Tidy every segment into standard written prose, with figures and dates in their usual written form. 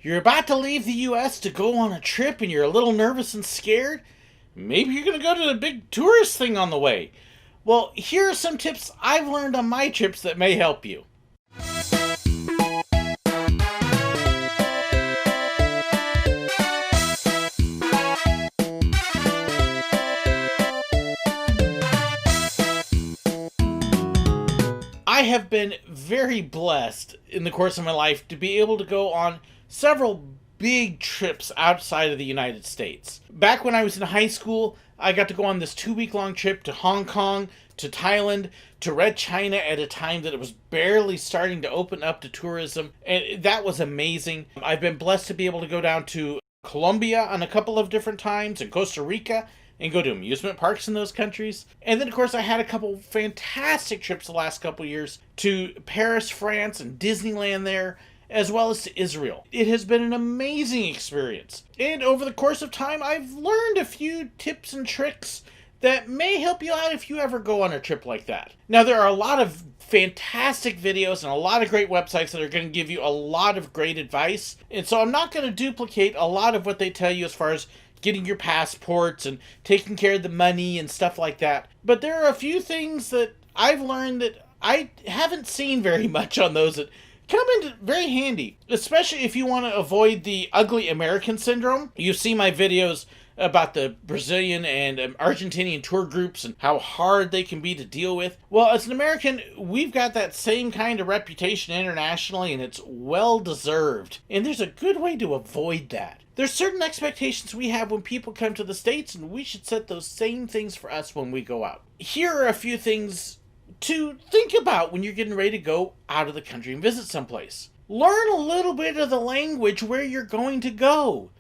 You're about to leave the US to go on a trip and you're a little nervous and scared? Maybe you're going to go to the big tourist thing on the way. Well, here are some tips I've learned on my trips that may help you. I have been very blessed in the course of my life to be able to go on several big trips outside of the United States. Back when I was in high school, I got to go on this 2-week long trip to Hong Kong, to Thailand, to Red China at a time that it was barely starting to open up to tourism, and that was amazing. I've been blessed to be able to go down to Colombia on a couple of different times, and Costa Rica, and go to amusement parks in those countries. And then, of course, I had a couple fantastic trips the last couple years to Paris, France, and Disneyland there, as well as to Israel. It has been an amazing experience. And over the course of time, I've learned a few tips and tricks that may help you out if you ever go on a trip like that. Now, there are a lot of fantastic videos and a lot of great websites that are going to give you a lot of great advice. And so I'm not going to duplicate a lot of what they tell you as far as getting your passports and taking care of the money and stuff like that. But there are a few things that I've learned that I haven't seen very much on those that come in very handy, especially if you want to avoid the ugly American syndrome. You see my videos about the Brazilian and Argentinian tour groups and how hard they can be to deal with. Well, as an American, we've got that same kind of reputation internationally, and it's well deserved. And there's a good way to avoid that. There's certain expectations we have when people come to the States, and we should set those same things for us when we go out. Here are a few things to think about when you're getting ready to go out of the country and visit someplace. Learn a little bit of the language where you're going to go,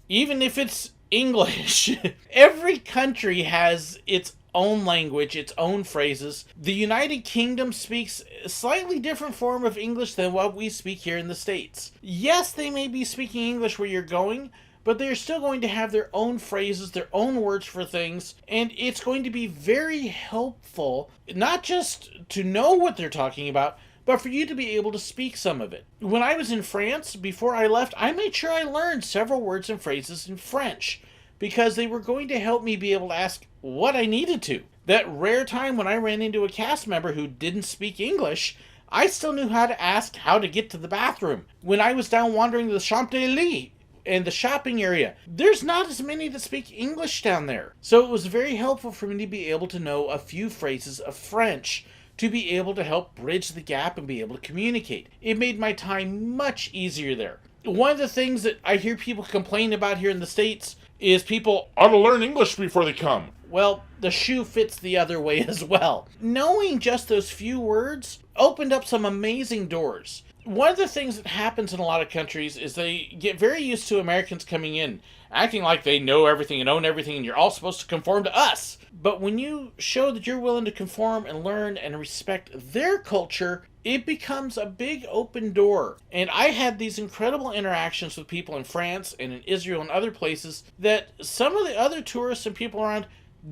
even if it's English. Every country has its own language, its own phrases. The United Kingdom speaks a slightly different form of English than what we speak here in the States. Yes, they may be speaking English where you're going, but they're still going to have their own phrases, their own words for things, and it's going to be very helpful, not just to know what they're talking about, but for you to be able to speak some of it. When I was in France, before I left, I made sure I learned several words and phrases in French, because they were going to help me be able to ask what I needed to. That rare time when I ran into a cast member who didn't speak English, I still knew how to ask how to get to the bathroom. When I was down wandering the Champs-Élysées and the shopping area, there's not as many that speak English down there. So it was very helpful for me to be able to know a few phrases of French to be able to help bridge the gap and be able to communicate. It made my time much easier there. One of the things that I hear people complain about here in the States is people ought to learn English before they come. Well, the shoe fits the other way as well. Knowing just those few words opened up some amazing doors. One of the things that happens in a lot of countries is they get very used to Americans coming in, acting like they know everything and own everything, and you're all supposed to conform to us. But when you show that you're willing to conform and learn and respect their culture, it becomes a big open door. And I had these incredible interactions with people in France and in Israel and other places that some of the other tourists and people around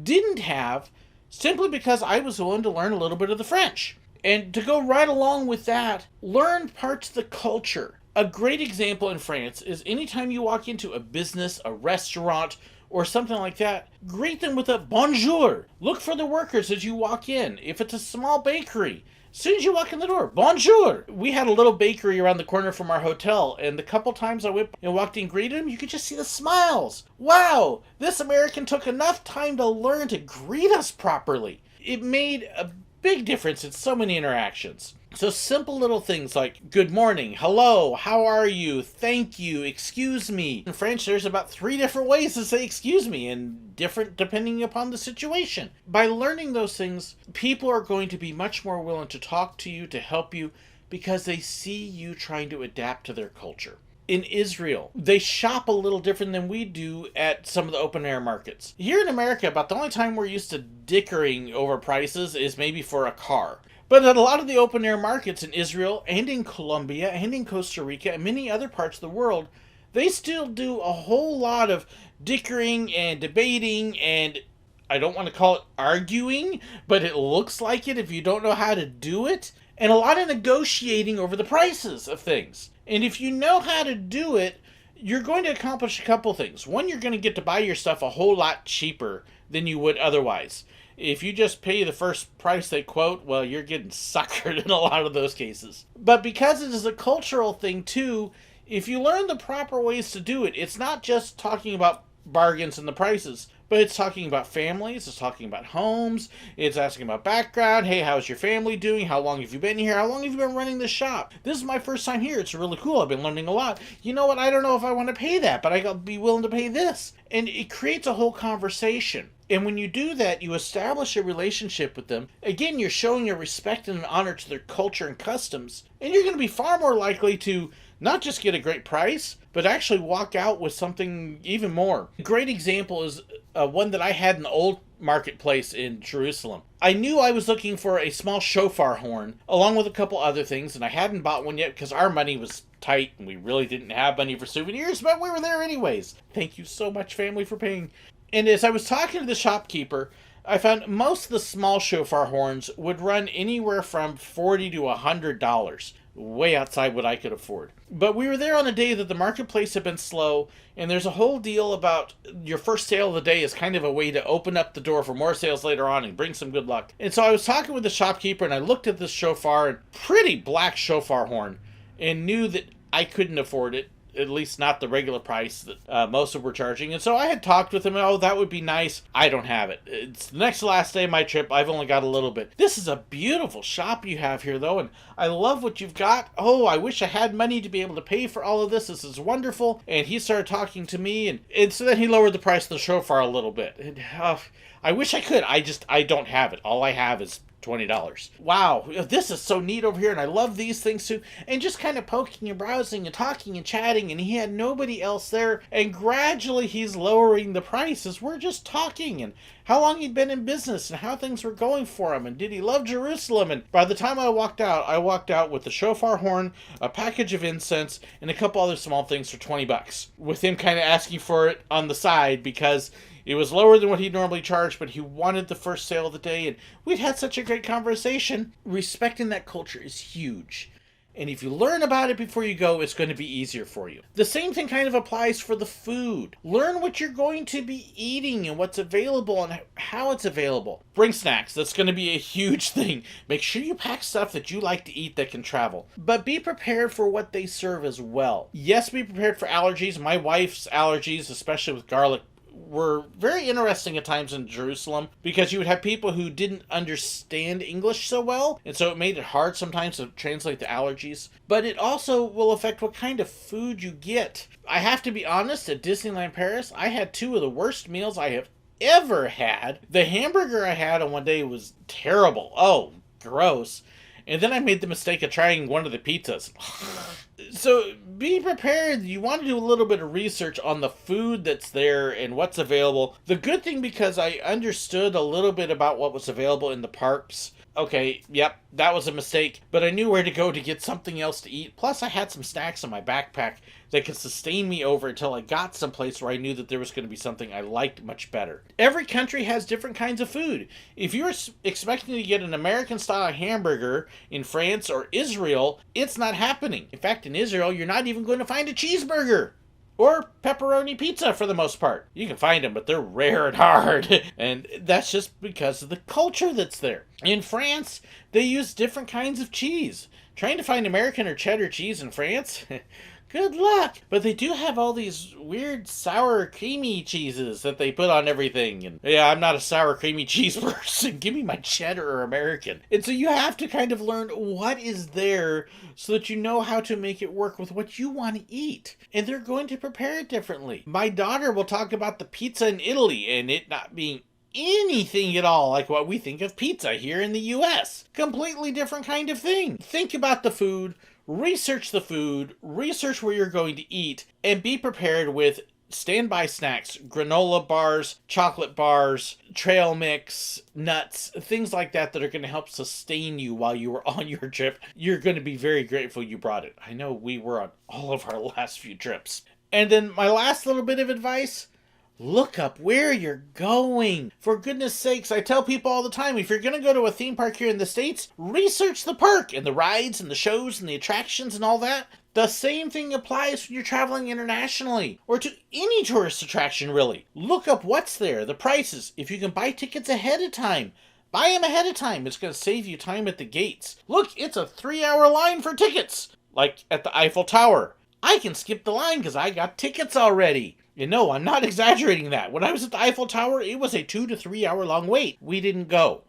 didn't have, simply because I was willing to learn a little bit of the French. And to go right along with that, learn parts of the culture. A great example in France is anytime you walk into a business, a restaurant, or something like that, greet them with a bonjour. Look for the workers as you walk in. If it's a small bakery, as soon as you walk in the door, bonjour. We had a little bakery around the corner from our hotel, and the couple times I went and walked in and greeted them, you could just see the smiles. Wow, this American took enough time to learn to greet us properly. It made a big difference in so many interactions. So simple little things like good morning, hello, how are you, thank you, excuse me. In French, there's about 3 different ways to say excuse me, and different depending upon the situation. By learning those things, people are going to be much more willing to talk to you, to help you, because they see you trying to adapt to their culture. In Israel, they shop a little different than we do at some of the open air markets. Here in America, about the only time we're used to dickering over prices is maybe for a car. But at a lot of the open air markets in Israel and in Colombia and in Costa Rica and many other parts of the world, they still do a whole lot of dickering and debating, and I don't want to call it arguing, but it looks like it if you don't know how to do it, and a lot of negotiating over the prices of things. And if you know how to do it you're going to accomplish a couple things. One, you're going to get to buy your stuff a whole lot cheaper than you would otherwise. If you just pay the first price they quote, well, you're getting suckered in a lot of those cases. But because it is a cultural thing too, if you learn the proper ways to do it, it's not just talking about bargains and the prices, but it's talking about families, it's talking about homes, it's asking about background. Hey, how's your family doing? How long have you been here? How long have you been running this shop? This is my first time here. It's really cool. I've been learning a lot. You know what? I don't know if I want to pay that, but I gotta be willing to pay this. And it creates a whole conversation. And when you do that, you establish a relationship with them. Again, you're showing your respect and an honor to their culture and customs. And you're going to be far more likely to not just get a great price, but actually walk out with something even more. A great example is one that I had in the old marketplace in Jerusalem. I knew I was looking for a small shofar horn, along with a couple other things, and I hadn't bought one yet because our money was tight and we really didn't have money for souvenirs, but we were there anyways. Thank you so much, family, for paying. And as I was talking to the shopkeeper, I found most of the small shofar horns would run anywhere from $40 to $100, way outside what I could afford. But we were there on a day that the marketplace had been slow, and there's a whole deal about your first sale of the day is kind of a way to open up the door for more sales later on and bring some good luck. And so I was talking with the shopkeeper, and I looked at this shofar, and pretty black shofar horn, and knew that I couldn't afford it. At least not the regular price that most of them were charging. And so I had talked with him, oh, that would be nice. I don't have it. It's the next to last day of my trip. I've only got a little bit. This is a beautiful shop you have here, though, and I love what you've got. Oh, I wish I had money to be able to pay for all of this. This is wonderful. And he started talking to me, and so then he lowered the price of the shofar a little bit. And, I wish I could. I don't have it. All I have is $20. Wow, this is so neat over here, and I love these things too. And just kind of poking and browsing and talking and chatting, and he had nobody else there. And gradually he's lowering the prices. We're just talking, and how long he'd been in business, and how things were going for him, and did he love Jerusalem. And by the time I walked out with the shofar horn, a package of incense, and a couple other small things for $20, with him kind of asking for it on the side because it was lower than what he normally charged, but he wanted the first sale of the day, and we'd had such a great conversation. Respecting that culture is huge. And if you learn about it before you go, it's going to be easier for you. The same thing kind of applies for the food. Learn what you're going to be eating and what's available and how it's available. Bring snacks. That's going to be a huge thing. Make sure you pack stuff that you like to eat that can travel. But be prepared for what they serve as well. Yes, be prepared for allergies. My wife's allergies, especially with garlic, were very interesting at times in Jerusalem because you would have people who didn't understand English so well, and so it made it hard sometimes to translate the allergies. But it also will affect what kind of food you get. I have to be honest, at Disneyland Paris, I had two of the worst meals I have ever had. The hamburger I had on one day was terrible. Oh, gross. And then I made the mistake of trying one of the pizzas. So be prepared. You want to do a little bit of research on the food that's there and what's available. The good thing, because I understood a little bit about what was available in the parks. Okay, yep, that was a mistake, but I knew where to go to get something else to eat. Plus, I had some snacks in my backpack that could sustain me over until I got someplace where I knew that there was going to be something I liked much better. Every country has different kinds of food. If you're expecting to get an American-style hamburger in France or Israel, it's not happening. In fact, in Israel, you're not even going to find a cheeseburger. Or pepperoni pizza for the most part. You can find them, but they're rare and hard. And that's just because of the culture that's there. In France, they use different kinds of cheese. Trying to find American or cheddar cheese in France? Good luck. But they do have all these weird sour creamy cheeses that they put on everything. And yeah, I'm not a sour creamy cheese person. Give me my cheddar or American. And so you have to kind of learn what is there so that you know how to make it work with what you want to eat. And they're going to prepare it differently. My daughter will talk about the pizza in Italy and it not being anything at all like what we think of pizza here in the US. Completely different kind of thing. Think about the food. Research the food, research where you're going to eat, and be prepared with standby snacks, granola bars, chocolate bars, trail mix, nuts, things like that that are going to help sustain you while you were on your trip. You're going to be very grateful you brought it. I know we were on all of our last few trips. And then my last little bit of advice, Look up where you're going. For goodness sakes, I tell people all the time, if you're going to go to a theme park here in the States, research the park and the rides and the shows and the attractions and all that. The same thing applies when you're traveling internationally or to any tourist attraction, really. Look up what's there, the prices. If you can buy tickets ahead of time, buy them ahead of time. It's going to save you time at the gates. Look, it's a 3-hour line for tickets, like at the Eiffel Tower. I can skip the line because I got tickets already. You know, I'm not exaggerating that. When I was at the Eiffel Tower, it was a 2 to 3 hour long wait. We didn't go.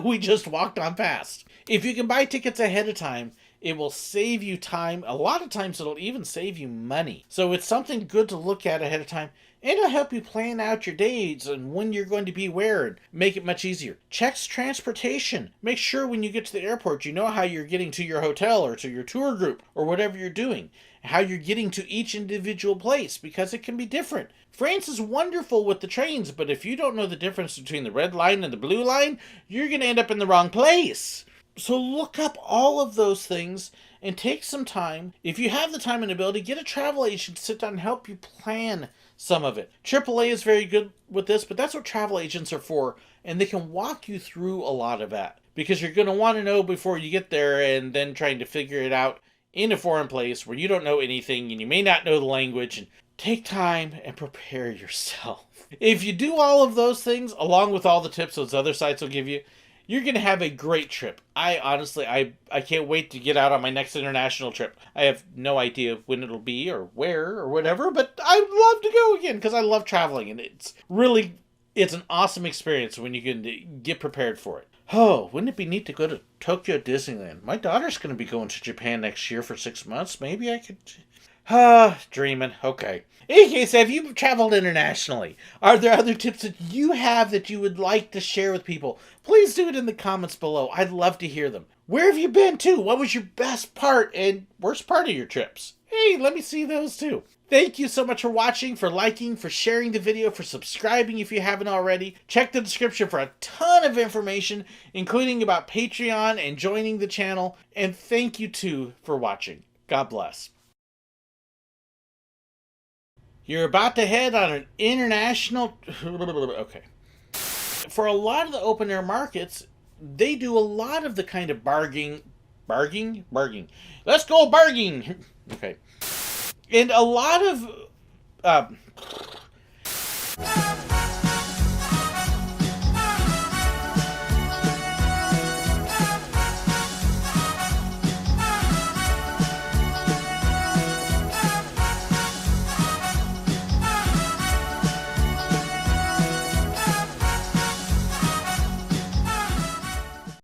We just walked on past. If you can buy tickets ahead of time, it will save you time. A lot of times it'll even save you money. So it's something good to look at ahead of time. And it'll help you plan out your days and when you're going to be where and make it much easier. Checks transportation. Make sure when you get to the airport, you know how you're getting to your hotel or to your tour group or whatever you're doing. How you're getting to each individual place, because it can be different. France is wonderful with the trains, but if you don't know the difference between the red line and the blue line, you're going to end up in the wrong place. So look up all of those things and take some time. If you have the time and ability, get a travel agent to sit down and help you plan some of it. AAA is very good with this, but that's what travel agents are for, and they can walk you through a lot of that, because you're going to want to know before you get there and then trying to figure it out in a foreign place where you don't know anything and you may not know the language. And take time and prepare yourself. If you do all of those things, along with all the tips those other sites will give you, you're going to have a great trip. I honestly, I can't wait to get out on my next international trip. I have no idea when it'll be or where or whatever, but I'd love to go again because I love traveling, and it's an awesome experience when you can get prepared for it. Oh, wouldn't it be neat to go to Tokyo Disneyland? My daughter's going to be going to Japan next year for 6 months. Maybe I could... dreaming. Okay. In any case, have you traveled internationally? Are there other tips that you have that you would like to share with people? Please do it in the comments below. I'd love to hear them. Where have you been to? What was your best part and worst part of your trips? Hey, let me see those too. Thank you so much for watching, for liking, for sharing the video, for subscribing if you haven't already. Check the description for a ton of information, including about Patreon and joining the channel. And thank you too for watching. God bless. You're about to head on an international... Okay. For a lot of the open air markets, they do a lot of the kind of bargaining. Let's go bargaining. Okay. And a lot of...